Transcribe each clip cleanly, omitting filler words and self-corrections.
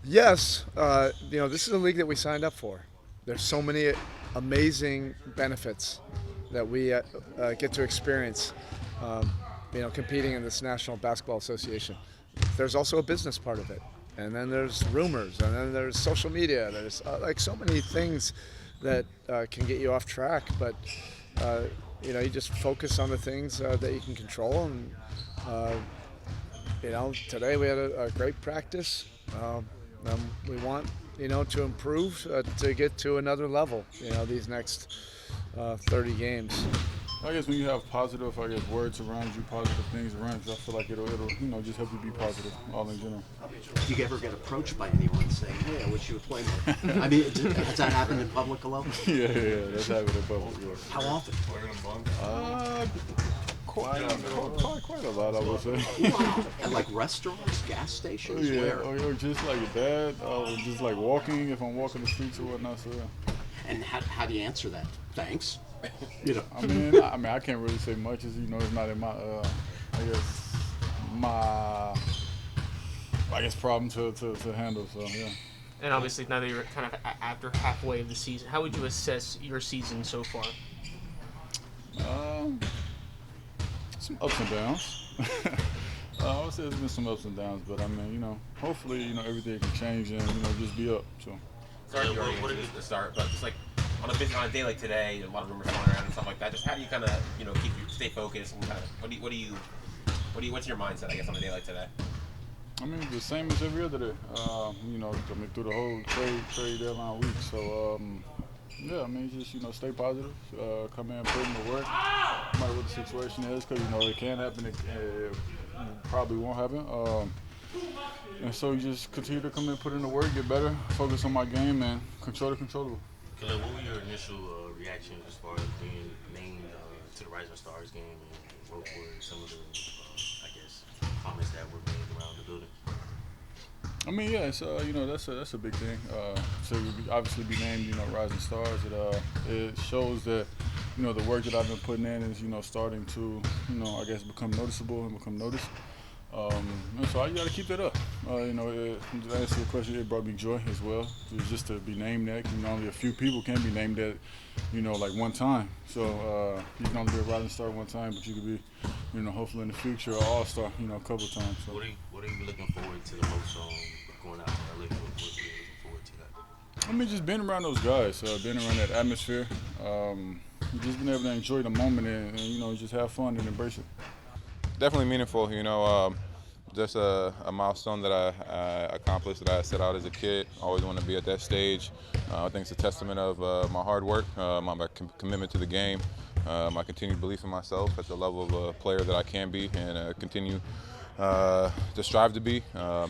Yes, this is a league that we signed up for. There's so many amazing benefits that we get to experience, um, competing in this National Basketball Association. There's also a business part of it, and then there's rumors, and then there's social media. There's like so many things that can get you off track, but uh, you just focus on the things that you can control. And uh, today we had a great practice. We want, to improve to get to another level, these next 30 games. I guess when you have positive, I guess, words around you, positive things around you, I feel like it'll just help you be positive, all in general. Do you ever get approached by anyone saying, "Hey, I wish you would play more"? I mean, has that happened in public a lot? Yeah, that's happening in public. Yeah. How often? Uh, quite a lot, I would say. Wow. And like restaurants, gas stations, Yeah, where? or just like that, just like walking, if I'm walking the streets or whatnot, so yeah. And how do you answer that? Thanks. I can't really say much, as it's not in my, I guess, my, problem to handle, so yeah. And obviously now that you're kind of after halfway of the season, how would you assess your season so far? Um, some ups and downs. I would say there's been some ups and downs, but hopefully, everything can change and, just be up, so. Sorry, what did you start? But just like on a day like today, a lot of rumors going around and stuff like that. Just how do you kind of stay focused and kind of what's your mindset, I guess, on a day like today? The same as every other day. Through the whole trade deadline week. So, just stay positive. Come in, put in the work. No matter what the situation is, because it can happen. It probably won't happen. And so you just continue to come in, put in the work, get better, focus on my game, and control the controllable. Kel'el, what were your initial reactions as far as being named to the Rising Stars game, and what were some of the, comments that were made around the building? Yeah, it's that's a big thing. So obviously be named, Rising Stars. It shows that, the work that I've been putting in is, starting to, become noticeable and become noticed. And so you got to keep that up. To answer your question, it brought me joy as well. Just to be named that. Only a few people can be named that, like one time. So you can only be a Rising Star one time, but you could be, hopefully in the future, an All-Star, a couple times. So. What are you looking forward to the most going out to LA? What are you looking forward to that? Just being around those guys, being around that atmosphere, just being able to enjoy the moment and just have fun and embrace it. Definitely meaningful, just a milestone that I accomplished that I set out as a kid. I always want to be at that stage. I think it's a testament of my hard work, my commitment to the game, my continued belief in myself at the level of a player that I can be and continue to strive to be.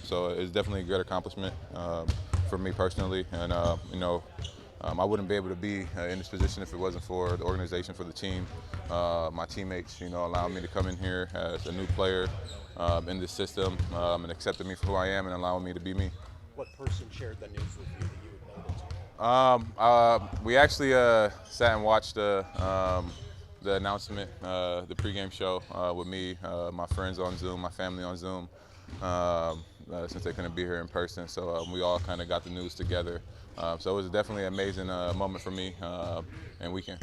So it's definitely a great accomplishment for me personally, and I wouldn't be able to be in this position if it wasn't for the organization, for the team, my teammates, allowing me to come in here as a new player in this system and accepting me for who I am and allowing me to be me. What person shared the news with you that you would know? We actually sat and watched the announcement, the pregame show with me, my friends on Zoom, my family on Zoom, since they couldn't be here in person. So we all kind of got the news together. So it was definitely an amazing moment for me and weekend.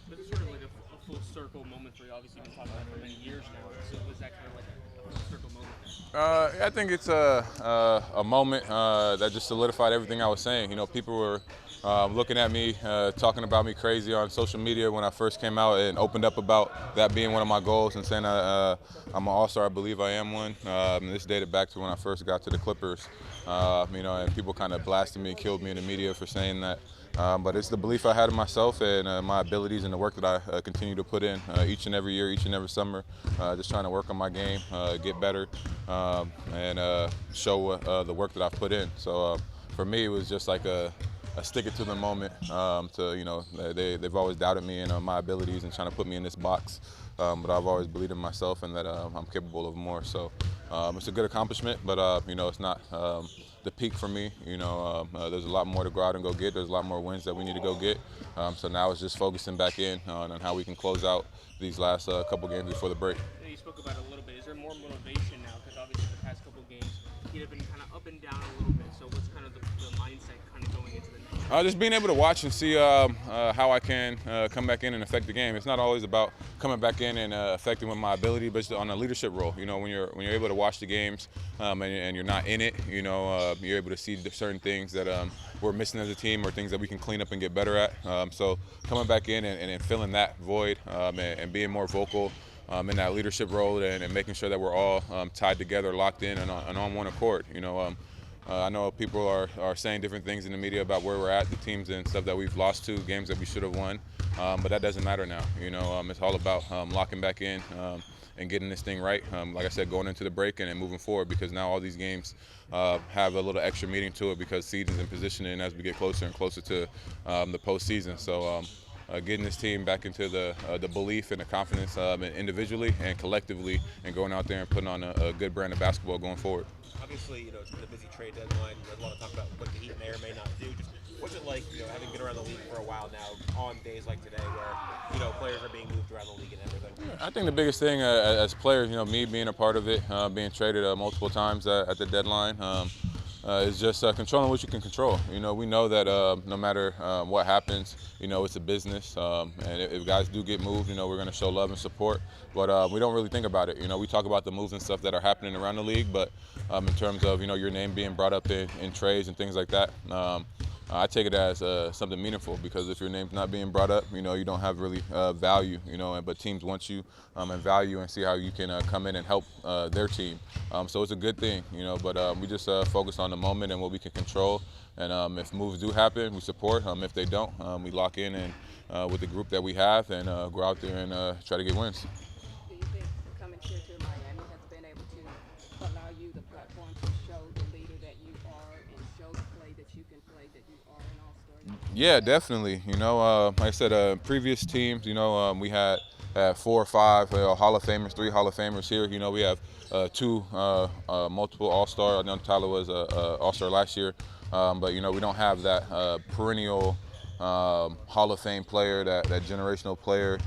This is sort of like a full circle moment for you. Obviously, you've been talking about it for many years now. So was that kind of like a full circle moment? I think it's a moment that just solidified everything I was saying. People were looking at me, talking about me crazy on social media when I first came out and opened up about that being one of my goals and saying I'm an All-Star. I believe I am one. This dated back to when I first got to the Clippers, and people kind of blasted me and killed me in the media for saying that. But it's the belief I had in myself and my abilities and the work that I continue to put in each and every year, each and every summer, just trying to work on my game, get better, and show the work that I've put in. So for me, it was just like a stick it to the moment. They've always doubted me and my abilities and trying to put me in this box. But I've always believed in myself and that I'm capable of more. So it's a good accomplishment, but it's not the peak for me. There's a lot more to go out and go get. There's a lot more wins that we need to go get. So now it's just focusing back in on how we can close out these last couple games before the break. You spoke about it a little bit. Is there more motivation now? Because obviously the past couple games, you've been kind of up and down a little bit. So was Just being able to watch and see how I can come back in and affect the game. It's not always about coming back in and affecting with my ability, but it's on a leadership role. You know, when you're able to watch the games and you're not in it, you know, you're able to see certain things that we're missing as a team or things that we can clean up and get better at. So coming back in and filling that void and being more vocal in that leadership role and making sure that we're all tied together, locked in, and on one accord. You know. I know people are saying different things in the media about where we're at, the teams and stuff that we've lost to, games that we should have won, but that doesn't matter now. You know, it's all about locking back in and getting this thing right. Like I said, going into the break and moving forward, because now all these games have a little extra meaning to it because seasons and positioning as we get closer and closer to the postseason. So getting this team back into the belief and the confidence individually and collectively, and going out there and putting on a good brand of basketball going forward. Obviously, you know, it's been a busy trade deadline. There's a lot of talk about what the Heat may or may not do. Just what's it like, you know, having been around the league for a while now, on days like today where, you know, players are being moved around the league and everything? I think the biggest thing as players, you know, me being a part of it, being traded multiple times at the deadline, is just controlling what you can control. You know, we know that no matter what happens, you know, it's a business, and if guys do get moved, you know, we're going to show love and support, but we don't really think about it. You know, we talk about the moves and stuff that are happening around the league, but in terms of, you know, your name being brought up in trades and things like that, I take it as something meaningful, because if your name's not being brought up, you know, you don't have really value, you know, but teams want you and value and see how you can come in and help their team. So it's a good thing, you know, but we just focus on the moment and what we can control. And if moves do happen, we support. If they don't, we lock in and with the group that we have and go out there and try to get wins. Do you think coming here to Miami has been able to allow you the platform to show the leader that you are and show the play that you can play, that you are an all-star? Yeah, definitely. You know, like I said, previous teams, you know, we had 4 or 5 Hall of Famers, 3 Hall of Famers here. You know, we have 2 multiple All-Star. I know Tyler was All-Star last year, but, you know, we don't have that perennial Hall of Fame player, that generational player.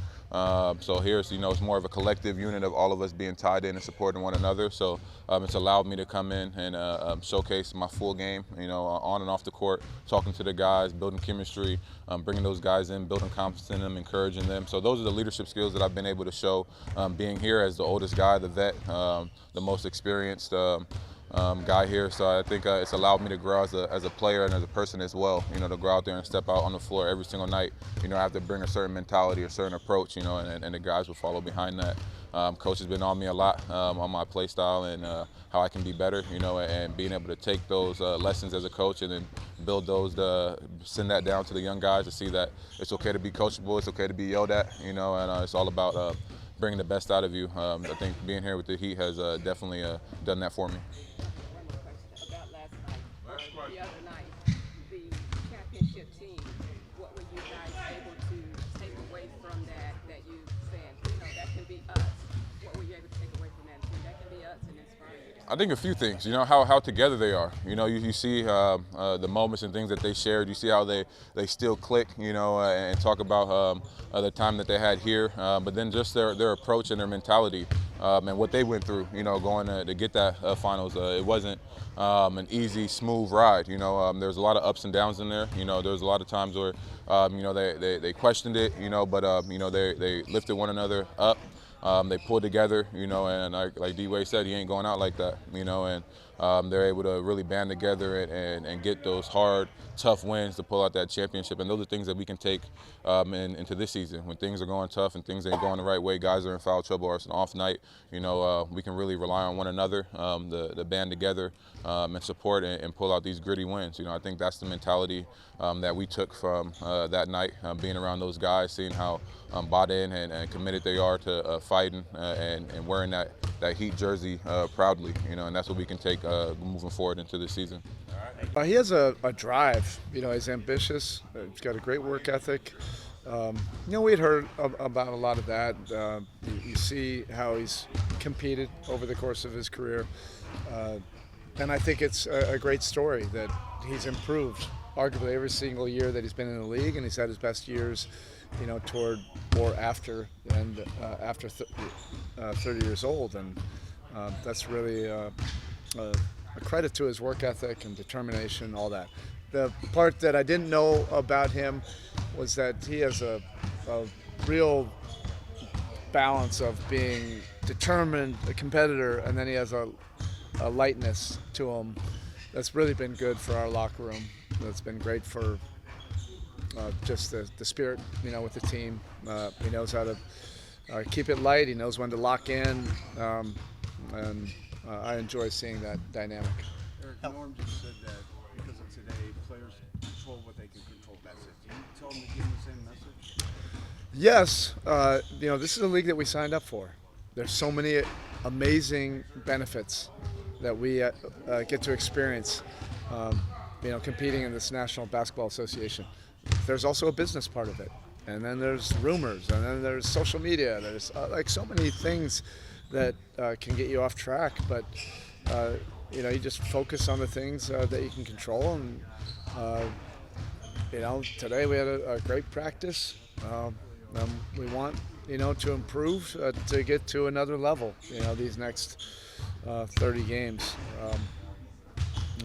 So here's, you know, it's more of a collective unit of all of us being tied in and supporting one another. So it's allowed me to come in and showcase my full game, you know, on and off the court, talking to the guys, building chemistry, bringing those guys in, building confidence in them, encouraging them. So those are the leadership skills that I've been able to show being here as the oldest guy, the vet, the most experienced guy here. So I think it's allowed me to grow as a player and as a person as well, you know, to go out there and step out on the floor every single night. You know, I have to bring a certain mentality, a certain approach, you know, and the guys will follow behind that. Coach has been on me a lot on my play style and how I can be better, you know, and being able to take those lessons as a coach and then build those, send that down to the young guys to see that it's okay to be coachable, it's okay to be yelled at, you know, and it's all about bringing the best out of you. I think being here with the Heat has definitely done that for me. One more question about last night. The other night, the championship team, what were you guys able to take away from that you said, you know, that can be us? What were you able to take away from that team? That can be us and inspire you? I think a few things, you know, how together they are. You know, you see the moments and things that they shared. You see how they still click, you know, and talk about the time that they had here. But then just their approach and their mentality and what they went through, you know, going to get that finals. It wasn't an easy, smooth ride. You know, there's a lot of ups and downs in there. You know, there's a lot of times where, you know, they questioned it, you know, but, you know, they lifted one another up. They pulled together, you know, and like D-Wade said, he ain't going out like that, you know, and they're able to really band together and get those hard, tough wins to pull out that championship. And those are things that we can take into this season. When things are going tough and things ain't going the right way, guys are in foul trouble or it's an off night, you know, we can really rely on one another, the band together and support and pull out these gritty wins. You know, I think that's the mentality that we took from that night, being around those guys, seeing how bought in and committed they are to fighting and wearing that Heat jersey proudly, you know, and that's what we can take moving forward into this season. He has a drive, you know, he's ambitious, he's got a great work ethic. You know, we had heard about a lot of that. You see how he's competed over the course of his career. And I think it's a great story that he's improved arguably every single year that he's been in the league, and he's had his best years, you know, toward or after 30 years old, and that's really a credit to his work ethic and determination, all that. the part that I didn't know about him was that he has a real balance of being determined, a competitor, and then he has a lightness to him that's really been good for our locker room. That's been great for just the spirit, with the team. He knows how to keep it light. He knows when to lock in, and I enjoy seeing that dynamic. Erik, Norm just said that because of today, players control what they can control. That's it. Do you tell them to give them the same message? Yes, this is a league that we signed up for. There's so many amazing benefits that we get to experience, competing in this National Basketball Association. There's also a business part of it, and then there's rumors, and then there's social media. There's like so many things that can get you off track, but you just focus on the things that you can control. And today we had a great practice. We want to improve to get to another level. These next 30 games.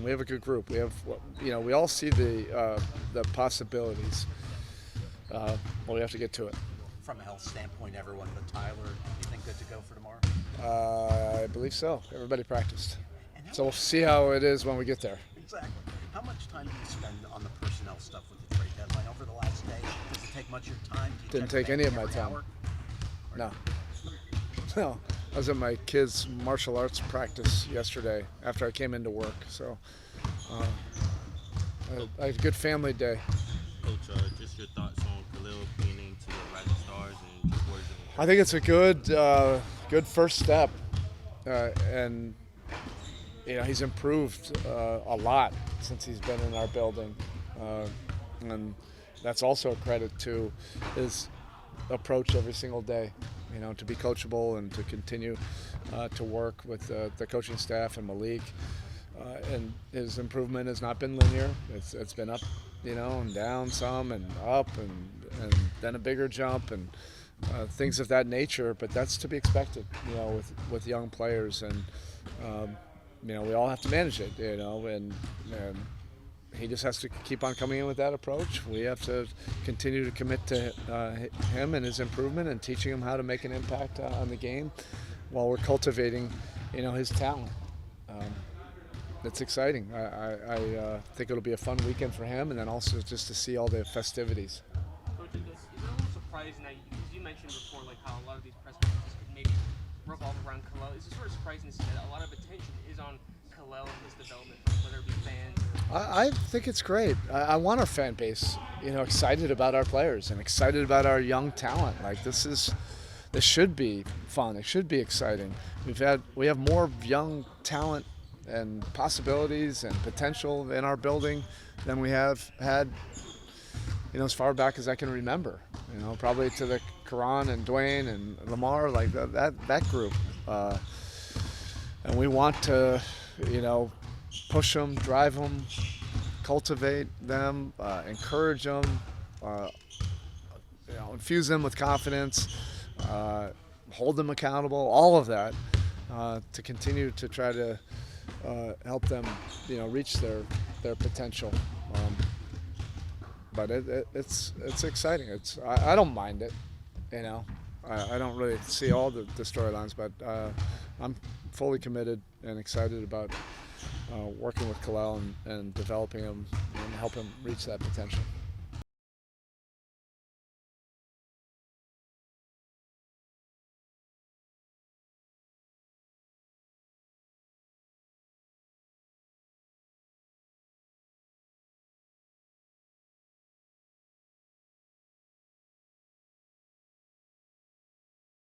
We have a good group. We have, we all see the possibilities. But we have to get to it. From a health standpoint, everyone but Tyler, you think good to go for tomorrow? I believe so. Everybody practiced. So we'll see how it is when we get there. Exactly. How much time do you spend on the personnel stuff with the trade deadline over the last day? Does it take much of your time? Do you Didn't check take any of my every time. hour? No. No. I was at my kids' martial arts practice yesterday after I came into work. So I had a good family day. Coach, just your thoughts on Kel'el being named to the Rising Stars and just words of I think it's a good first step, and he's improved a lot since he's been in our building, and that's also a credit to his approach every single day. To be coachable and to continue to work with the coaching staff and Malik, and his improvement has not been linear. It's been up, and down some, and up, and then a bigger jump, and things of that nature. But that's to be expected, with young players, and we all have to manage it, and he just has to keep on coming in with that approach. We have to continue to commit to him and his improvement and teaching him how to make an impact on the game while we're cultivating, his talent. It's exciting. I think it'll be a fun weekend for him, and then also just to see all the festivities. Coach, is it a little surprising that you mentioned before, like how a lot of these press conferences could maybe revolve around Kel'el? Is it sort of surprising to see that a lot of attention is on Kel'el and his development, whether it be fans or... I think it's great. I want our fan base, excited about our players and excited about our young talent. Like this should be fun. It should be exciting. We have more young talent and possibilities and potential in our building than we have had, as far back as I can remember. Probably to the Karan and Dwayne and Lamar, like that group. And we want to, push them, drive them, cultivate them, encourage them, infuse them with confidence, hold them accountable, all of that, to continue to try to help them, reach their potential. But it's exciting. I don't mind it, I don't really see all the storylines, but I'm fully committed and excited about working with Kel'el and developing him and help him reach that potential.